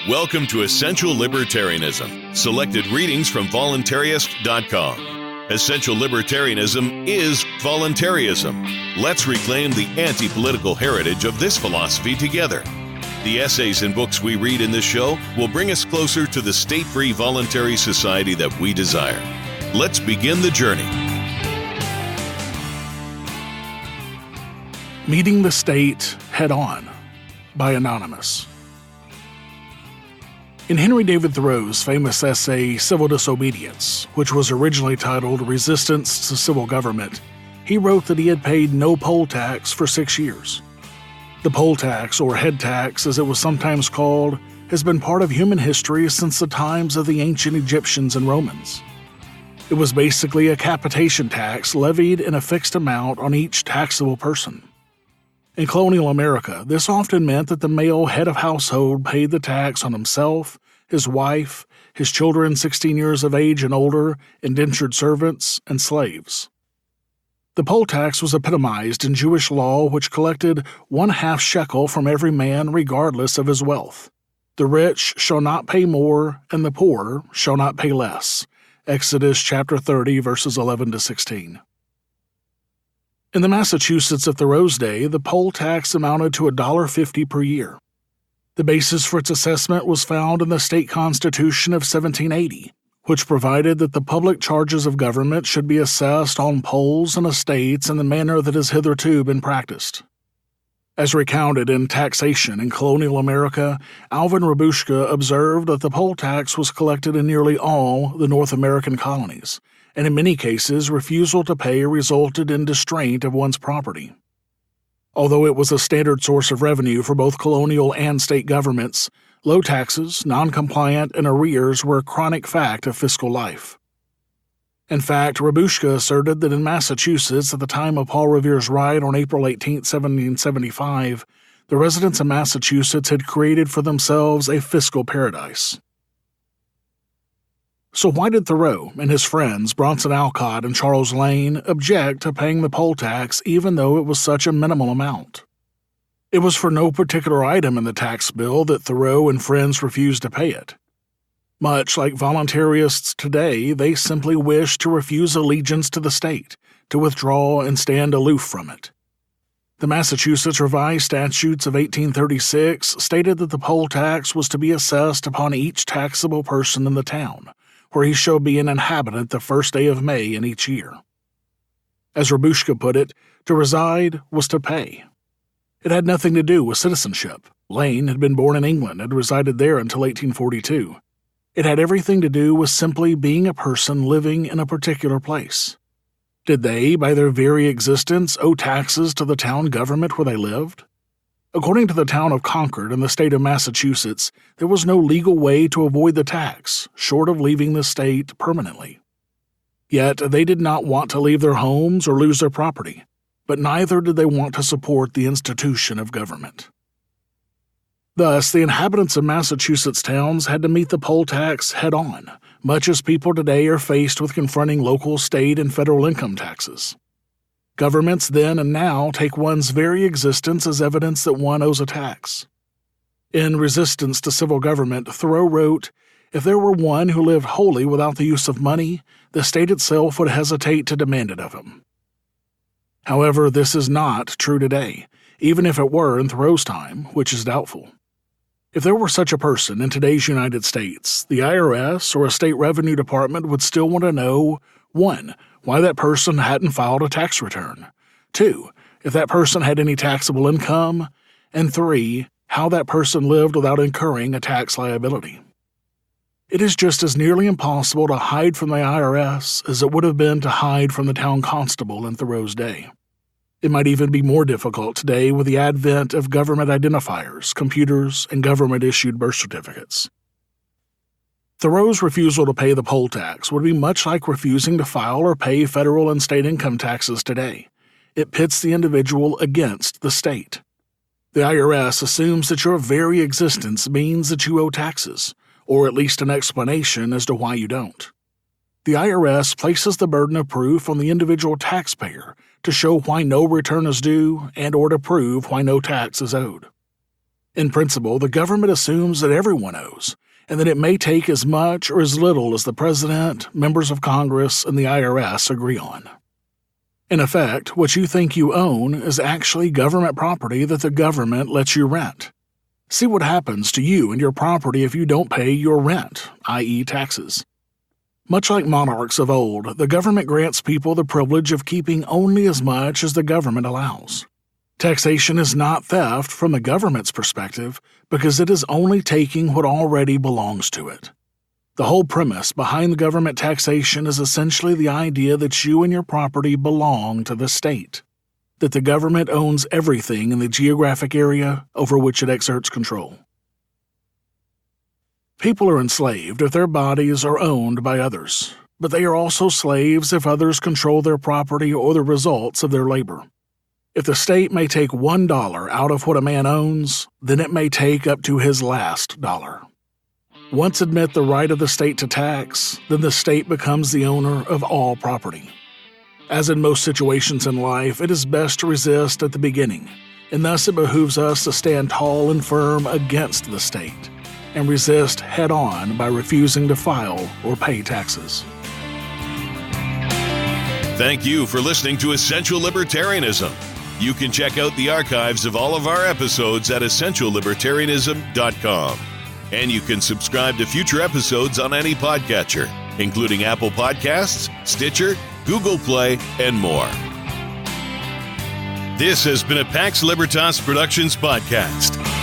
Welcome to Essential Libertarianism, selected readings from voluntarist.com. Essential Libertarianism is voluntarism. Let's reclaim the anti-political heritage of this philosophy together. The essays and books we read in this show will bring us closer to the state-free voluntary society that we desire. Let's begin the journey. Meeting the State Head-On by Anonymous. In Henry David Thoreau's famous essay, Civil Disobedience, which was originally titled Resistance to Civil Government, he wrote that he had paid no poll tax for 6 years. The poll tax, or head tax as it was sometimes called, has been part of human history since the times of the ancient Egyptians and Romans. It was basically a capitation tax levied in a fixed amount on each taxable person. In colonial America, this often meant that the male head of household paid the tax on himself, his wife, his children 16 years of age and older, indentured servants, and slaves. The poll tax was epitomized in Jewish law, which collected 1/2 shekel from every man regardless of his wealth. The rich shall not pay more, and the poor shall not pay less. Exodus chapter 30, verses 11 to 16. In the Massachusetts of Thoreau's day, the poll tax amounted to $1.50 per year. The basis for its assessment was found in the state constitution of 1780, which provided that the public charges of government should be assessed on polls and estates in the manner that has hitherto been practiced. As recounted in Taxation in Colonial America, Alvin Rabushka observed that the poll tax was collected in nearly all the North American colonies, and in many cases refusal to pay resulted in distraint of one's property. Although it was a standard source of revenue for both colonial and state governments, low taxes, non-compliant, and arrears were a chronic fact of fiscal life. In fact, Rabushka asserted that in Massachusetts at the time of Paul Revere's riot on April 18, 1775, the residents of Massachusetts had created for themselves a fiscal paradise. So why did Thoreau and his friends Bronson Alcott and Charles Lane object to paying the poll tax even though it was such a minimal amount? It was for no particular item in the tax bill that Thoreau and friends refused to pay it. Much like voluntarists today, they simply wished to refuse allegiance to the state, to withdraw and stand aloof from it. The Massachusetts Revised Statutes of 1836 stated that the poll tax was to be assessed upon each taxable person in the town, where he shall be an inhabitant the first day of May in each year. As Rabushka put it, to reside was to pay. It had nothing to do with citizenship. Lane had been born in England and resided there until 1842. It had everything to do with simply being a person living in a particular place. Did they, by their very existence, owe taxes to the town government where they lived? According to the town of Concord in the state of Massachusetts, there was no legal way to avoid the tax, short of leaving the state permanently. Yet they did not want to leave their homes or lose their property, but neither did they want to support the institution of government. Thus, the inhabitants of Massachusetts towns had to meet the poll tax head-on, much as people today are faced with confronting local, state, and federal income taxes. Governments then and now take one's very existence as evidence that one owes a tax. In Resistance to Civil Government, Thoreau wrote, "If there were one who lived wholly without the use of money, the state itself would hesitate to demand it of him." However, this is not true today, even if it were in Thoreau's time, which is doubtful. If there were such a person in today's United States, the IRS or a state revenue department would still want to know, 1. Why that person hadn't filed a tax return, 2. If that person had any taxable income, and 3. How that person lived without incurring a tax liability. It is just as nearly impossible to hide from the IRS as it would have been to hide from the town constable in Thoreau's day. It might even be more difficult today with the advent of government identifiers, computers, and government-issued birth certificates. Thoreau's refusal to pay the poll tax would be much like refusing to file or pay federal and state income taxes today. It pits the individual against the state. The IRS assumes that your very existence means that you owe taxes, or at least an explanation as to why you don't. The IRS places the burden of proof on the individual taxpayer to show why no return is due and or to prove why no tax is owed. In principle, the government assumes that everyone owes, and that it may take as much or as little as the President, members of Congress, and the IRS agree on. In effect, what you think you own is actually government property that the government lets you rent. See what happens to you and your property if you don't pay your rent, i.e. taxes. Much like monarchs of old, the government grants people the privilege of keeping only as much as the government allows. Taxation is not theft from the government's perspective because it is only taking what already belongs to it. The whole premise behind the government taxation is essentially the idea that you and your property belong to the state, that the government owns everything in the geographic area over which it exerts control. People are enslaved if their bodies are owned by others, but they are also slaves if others control their property or the results of their labor. If the state may take $1 out of what a man owns, then it may take up to his last dollar. Once admit the right of the state to tax, then the state becomes the owner of all property. As in most situations in life, it is best to resist at the beginning, and thus it behooves us to stand tall and firm against the state, and resist head-on by refusing to file or pay taxes. Thank you for listening to Essential Libertarianism. You can check out the archives of all of our episodes at essentiallibertarianism.com. And you can subscribe to future episodes on any podcatcher, including Apple Podcasts, Stitcher, Google Play, and more. This has been a Pax Libertas Productions podcast.